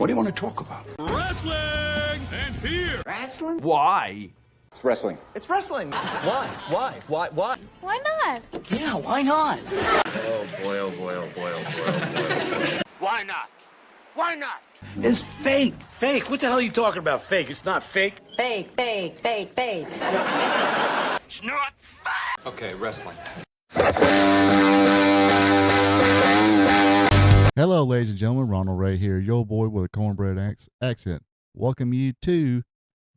What do you want to talk about? Wrestling! And here! Wrestling? Why? It's wrestling. It's wrestling. Why? Why? Why not? Yeah, why not? Oh boy, oh boy, oh boy, oh boy, oh boy. Why not? Why not? It's fake. Fake? What the hell are you talking about? Fake? It's not fake. Fake. It's not fake. Okay, wrestling. Hello, ladies and gentlemen. Ronald Ray here, your boy with a cornbread accent. Welcome you to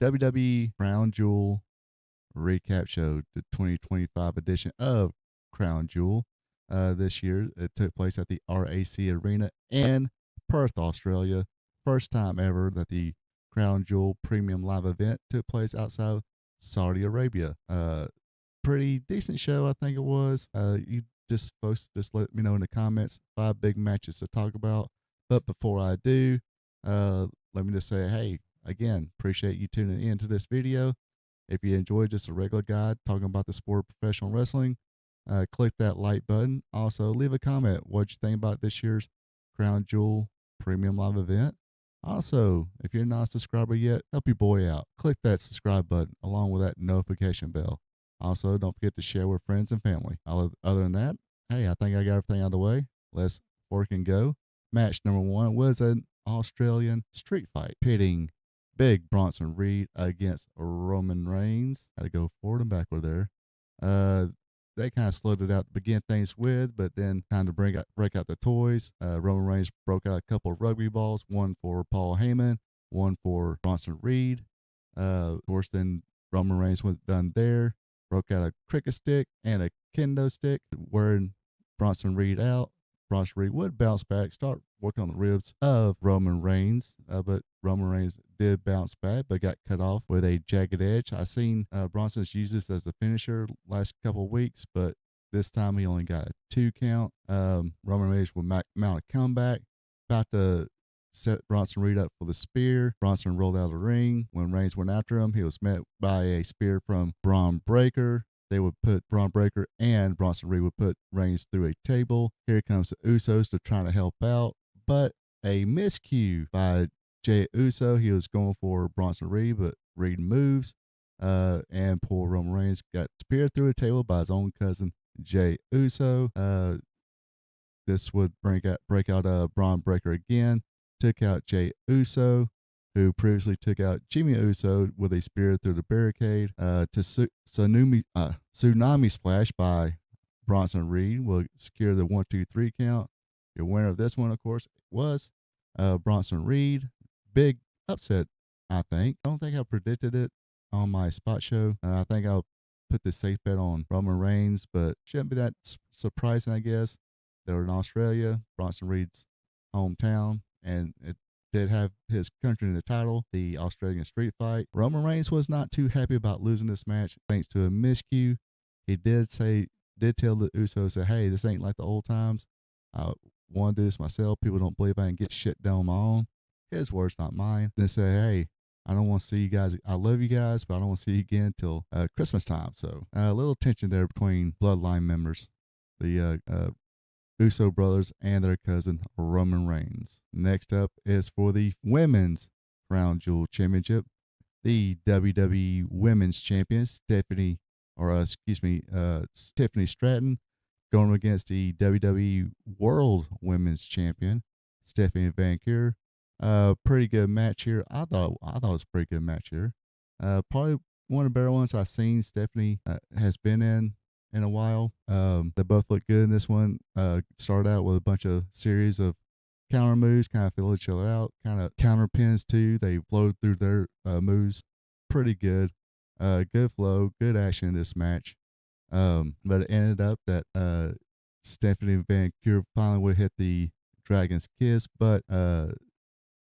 WWE Crown Jewel Recap Show, the 2025 edition of Crown Jewel. This year, it took place at the RAC Arena in Perth, Australia. First time ever that the Crown Jewel Premium Live event took place outside of Saudi Arabia. Pretty decent show, I think it was. You folks just let me know in the comments 5 big matches to talk about. But before I do, let me just say, hey, again, appreciate you tuning into this video. If you enjoyed just a regular guide talking about the sport of professional wrestling, click that like button. Also, leave a comment what you think about this year's Crown Jewel Premium Live event. Also, if you're not a subscriber yet, help your boy out. Click that subscribe button along with that notification bell. Also, don't forget to share with friends and family. Other than that, hey, I think I got everything out of the way. Let's work and go. Match number 1 was an Australian street fight pitting Big Bronson Reed against Roman Reigns. Had to go forward and backward there. They kind of slowed it out to begin things with, but then kind of break out the toys. Roman Reigns broke out a couple of rugby balls, one for Paul Heyman, one for Bronson Reed. Of course, then Roman Reigns was done there. Broke out a cricket stick and a kendo stick, wearing Bronson Reed out. Bronson Reed would bounce back, start working on the ribs of Roman Reigns, but Roman Reigns did bounce back, but got cut off with a jagged edge. I seen Bronson's use this as a finisher last couple of weeks, but this time he only got a 2 count. Roman Reigns would mount a comeback, about to set Bronson Reed up for the spear. Bronson rolled out of the ring. When Reigns went after him, he was met by a spear from Braun Breaker. They would put Braun Breaker and Bronson Reed would put Reigns through a table. Here comes the Usos to try to help out, but a miscue by Jey Uso. He was going for Bronson Reed, but Reed moves, and poor Roman Reigns got speared through a table by his own cousin, Jey Uso. This would break out Braun Breaker again. Took out Jey Uso, who previously took out Jimmy Uso with a spear through the barricade. To tsunami splash by Bronson Reed will secure the 1-2-3 count. Your winner of this one, of course, was Bronson Reed. Big upset, I think. I don't think I predicted it on my spot show. I think I'll put the safe bet on Roman Reigns, but shouldn't be that surprising, I guess. They were in Australia, Bronson Reed's hometown, and it did have his country in the title, the Australian street fight. Roman Reigns was not too happy about losing this match thanks to a miscue. He did tell the Usos, hey, this ain't like the old times. I want to do this myself. People don't believe I can get shit done on my own. His words, not mine. Then say, hey, I don't want to see you guys. I love you guys, but I don't want to see you again until Christmas time. So a little tension there between bloodline members. The Uso brothers and their cousin Roman Reigns. Next up is for the Women's Crown Jewel Championship. The WWE Women's Champion, Tiffany Stratton, going against the WWE World Women's Champion, Stephanie Van Keur. Pretty good match here. I thought it was a pretty good match here. Probably one of the better ones I've seen Stephanie has been in a while. They both look good in this one. Started out with a bunch of series of counter moves, kind of fill each other out, kind of counter pins too. They flowed through their moves pretty good. Good flow, good action in this match. But it ended up that Stephanie Van Keur finally would hit the Dragon's Kiss, but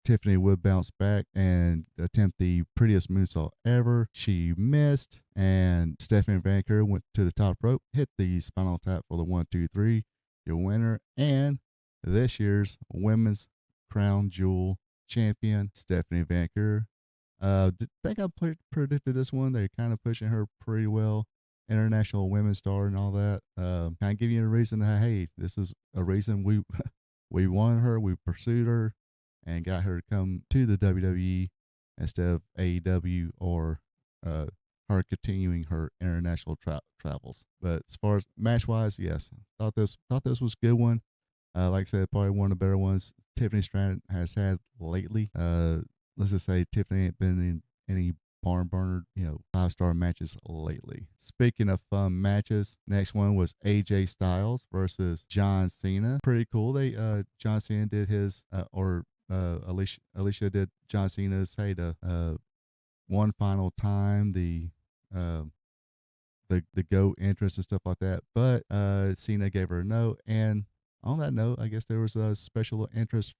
Tiffany would bounce back and attempt the prettiest moonsault ever. She missed, and Stephanie Van Keur went to the top rope, hit the spinal tap for the 1-2-3. Your winner and this year's Women's Crown Jewel Champion, Stephanie Van Keur. Think I predicted this one. They're kind of pushing her pretty well. International women's star and all that. Kind of give you a reason that, hey, this is a reason we wanted her, we pursued her. and got her to come to the WWE instead of AEW or her continuing her international travels. But as far as match wise, yes, thought this was a good one. Like I said, probably one of the better ones Tiffany Stratton has had lately. Let's just say Tiffany ain't been in any barn burner, 5-star matches lately. Speaking of fun matches, next one was AJ Styles versus John Cena. Pretty cool. John Cena did his Alicia did John Cena's one final time uh, the GOAT entrance and stuff like that. But Cena gave her a no, and on that note, I guess there was a special entrance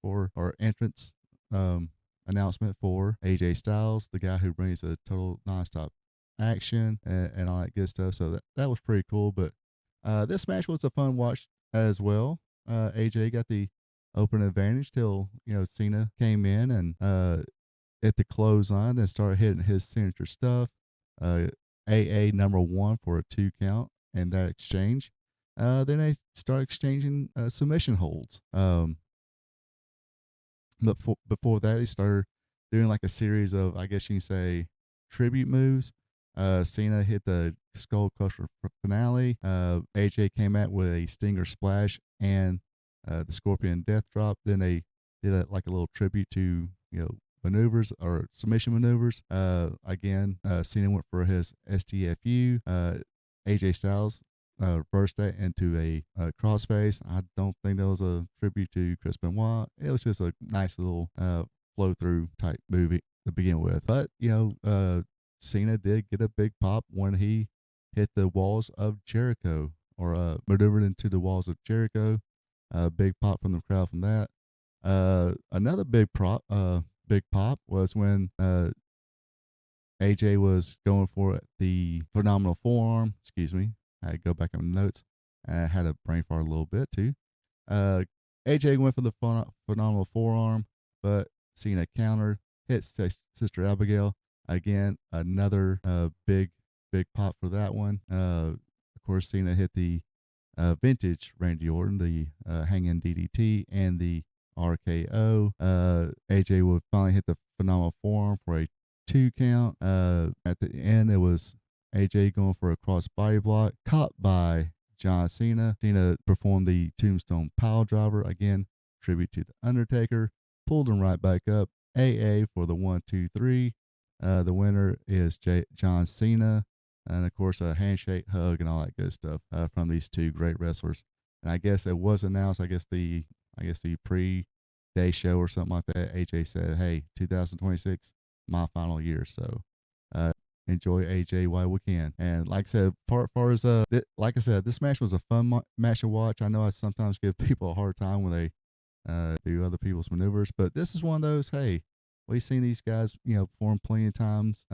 announcement for AJ Styles, the guy who brings a total nonstop action and all that good stuff. So that was pretty cool. But this match was a fun watch as well. AJ got the open advantage till Cena came in and at the clothesline, then started hitting his signature stuff. AA number 1 for a 2 count and that exchange. Then they start exchanging submission holds. But before that, they started doing like a series of, I guess you can say, tribute moves. Cena hit the Skull Crusher finale. AJ came out with a Stinger Splash and the Scorpion Death Drop. Then they did like a little tribute to maneuvers or submission maneuvers. Again, Cena went for his STFU. AJ Styles reversed that into a crossface. I don't think that was a tribute to Chris Benoit. It was just a nice little flow through type movie to begin with. But Cena did get a big pop when he hit the walls of Jericho or maneuvered into the walls of Jericho. Big pop from the crowd from that. Another big pop was when AJ was going for the phenomenal forearm. Excuse me. I had to go back on the notes. I had a brain fart a little bit too. AJ went for the phenomenal forearm, but Cena countered, hit Sister Abigail. Again, another big pop for that one. Of course, Cena hit the vintage Randy Orton, the hanging DDT, and the RKO. AJ would finally hit the phenomenal forearm for a 2 count. At the end, it was AJ going for a cross body block, caught by John Cena. Cena performed the Tombstone Pile Driver. Again, tribute to The Undertaker. Pulled him right back up. AA for the 1, 2, 3. The winner is John Cena. And of course, a handshake, hug, and all that good stuff from these two great wrestlers. And I guess it was announced, I guess the pre-day show or something like that. AJ said, "Hey, 2026, my final year." So enjoy AJ while we can. And like I said, far as like I said, this match was a fun match to watch. I know I sometimes give people a hard time when they do other people's maneuvers, but this is one of those. Hey, we've seen these guys, perform plenty of times.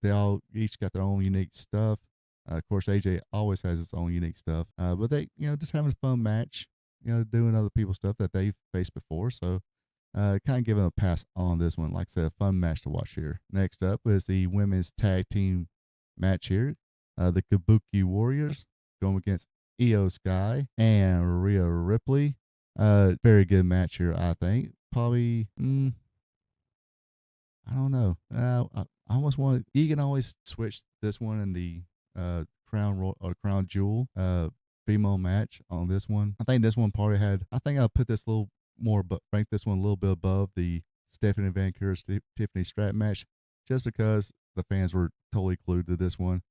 They all each got their own unique stuff. Of course, AJ always has its own unique stuff. But they, just having a fun match, doing other people's stuff that they've faced before. So, kind of giving a pass on this one. Like I said, a fun match to watch here. Next up is the women's tag team match here. The Kabuki Warriors going against Io Sky and Rhea Ripley. Very good match here, I think. Probably, I don't know. I almost want you can always switch this one and the crown jewel female match on this one. I think this one probably had. I think I'll put this a little more, but rank this one a little bit above the Stephanie Van Tiffany Stratton match, just because the fans were totally glued to this one.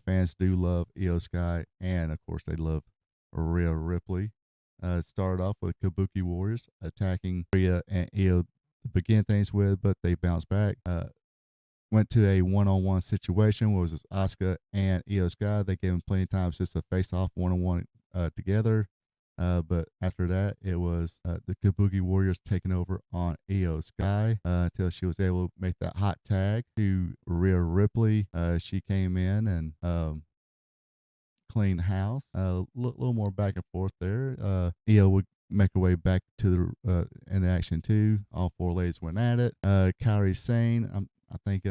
Fans do love Io Sky, and of course they love Rhea Ripley. Started off with Kabuki Warriors attacking Rhea and Io to begin things with, but they bounced back. Went to a one-on-one situation where it was Asuka and Io Sky. They gave them plenty of times just to face off one-on-one together. But after that, it was the Kabuki Warriors taking over on Io Sky until she was able to make that hot tag to Rhea Ripley. She came in and clean house. A little more back and forth there. Io would make her way back to the in the action too. All four ladies went at it. Kairi Sane, I think,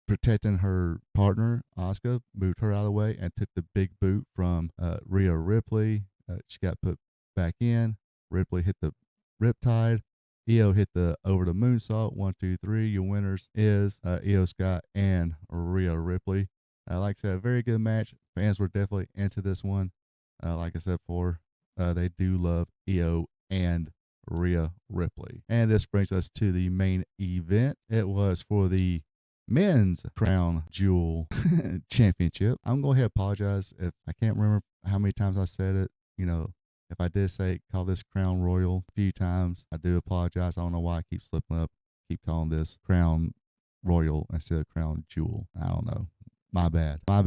protecting her partner Asuka, moved her out of the way and took the big boot from Rhea Ripley. She got put back in. Ripley hit the riptide. Io hit the over the moonsault. 1, 2, 3. Your winners is Io Scott and Rhea Ripley. Like I said, a very good match. Fans were definitely into this one. Like I said before, they do love Io and Rhea Ripley. And this brings us to the main event. It was for the men's crown jewel championship. I'm going to apologize if I can't remember how many times I said it. You know, if I did say call this crown royal a few times, I do apologize. I don't know why I keep slipping up, keep calling this crown royal instead of crown jewel. I don't know. My bad. But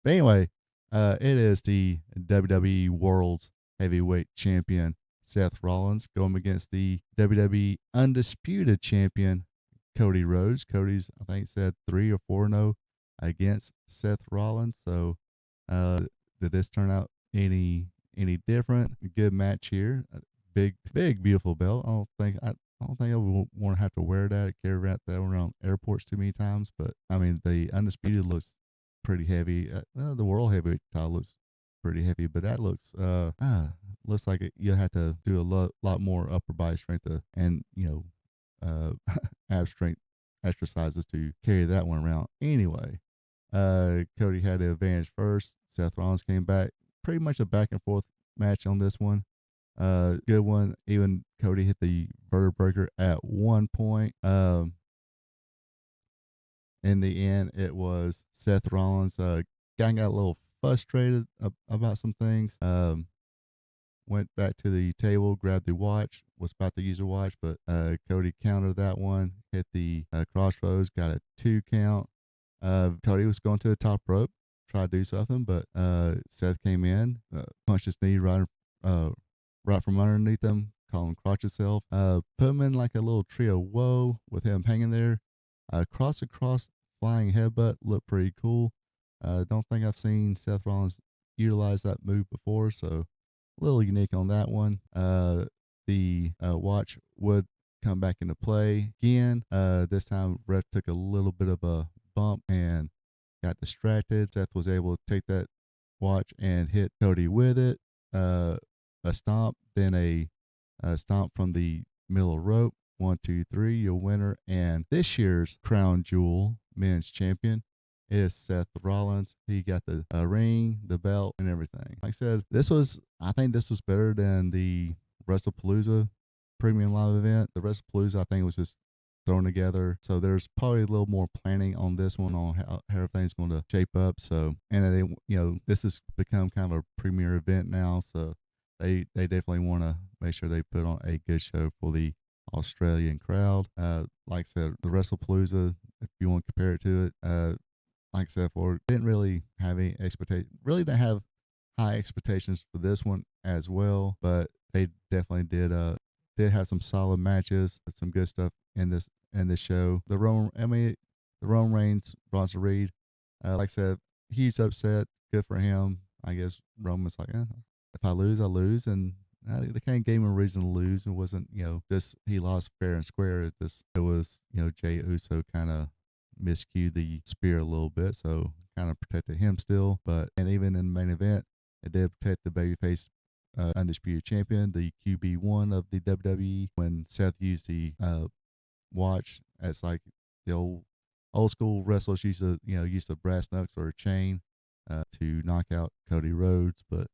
anyway, it is the WWE World Heavyweight Champion Seth Rollins going against the WWE Undisputed Champion Cody Rhodes. Cody's, I think, said 3 or 4-0 against Seth Rollins. So, did this turn out any different? Good match here. Big, beautiful belt. I don't think I would want to have to wear that, carry that around airports too many times. But I mean, the Undisputed looks pretty heavy. The World Heavyweight title looks pretty heavy, but that looks like you'll have to do a lot more upper body strength and ab strength exercises to carry that one around. Anyway, Cody had the advantage first. Seth Rollins came back. Pretty much a back and forth match on this one. Good one. Even Cody hit the vertebreaker at one point. In the end, it was Seth Rollins. Got a little frustrated about some things. Went back to the table, grabbed the watch, was about to use the watch, but Cody countered that one, hit the crossroads, got a 2 count. Cody was going to the top rope, try to do something, but Seth came in, punched his knee right from underneath him, called him crotch yourself, put him in like a little trio whoa with him hanging there. Cross flying headbutt looked pretty cool. Don't think I've seen Seth Rollins utilize that move before, so a little unique on that one. The watch would come back into play again. This time, ref took a little bit of a bump and got distracted. Seth was able to take that watch and hit Cody with it. A stomp, then a stomp from the middle rope. 1, 2, 3, your winner and this year's crown jewel men's champion is Seth Rollins. He got the ring, the belt, and everything. Like I said, I think this was better than the WrestlePalooza premium live event. The WrestlePalooza, I think, was just thrown together. So there's probably a little more planning on this one on how everything's going to shape up. So, and this has become kind of a premier event now. So they definitely want to make sure they put on a good show for the Australian crowd. Like I said, the WrestlePalooza, if you want to compare it to it, like I said before, didn't really have any expectation. Really didn't have high expectations for this one as well, but they definitely did have some solid matches, some good stuff in this show. The Roman Reigns, Bronson Reed, like I said, huge upset. Good for him. I guess Roman's like, if I lose, I lose, and they kind of gave him a reason to lose. It wasn't, just he lost fair and square. It was, Jey Uso kind of miscued the spear a little bit, so kind of protected him still. And even in the main event, it did protect the babyface undisputed champion, the QB1 of the WWE. When Seth used the watch, as like the old school wrestlers used to, use the brass knucks or a chain to knock out Cody Rhodes. But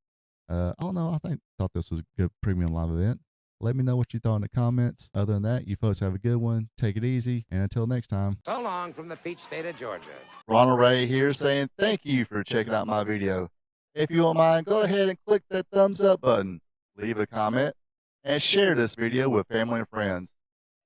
I don't know. I thought this was a good premium live event. Let me know what you thought in the comments. Other than that, you folks have a good one. Take it easy. And until next time. So long from the peach state of Georgia. Ronald Ray here saying thank you for checking out my video. If you don't mind, go ahead and click that thumbs up button, leave a comment, and share this video with family and friends.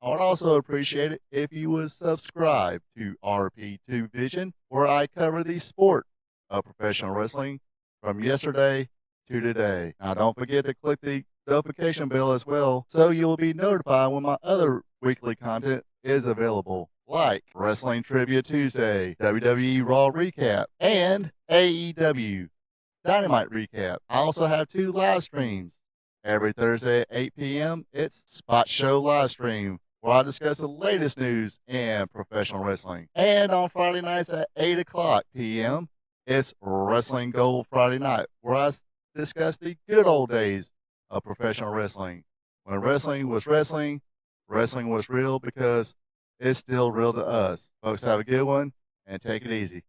I would also appreciate it if you would subscribe to RP2 Vision, where I cover the sport of professional wrestling from yesterday to today. Now, don't forget to click the notification bell as well, so you'll be notified when my other weekly content is available, like Wrestling Trivia Tuesday, WWE Raw Recap, and AEW Dynamite Recap. I also have 2 live streams. Every Thursday at 8 p.m., it's Spot Show Live Stream, where I discuss the latest news in professional wrestling. And on Friday nights at 8 o'clock p.m., it's Wrestling Gold Friday Night, where I discuss the good old days of professional wrestling, when wrestling was wrestling wrestling was real because it's still real to us. Folks, have a good one and take it easy.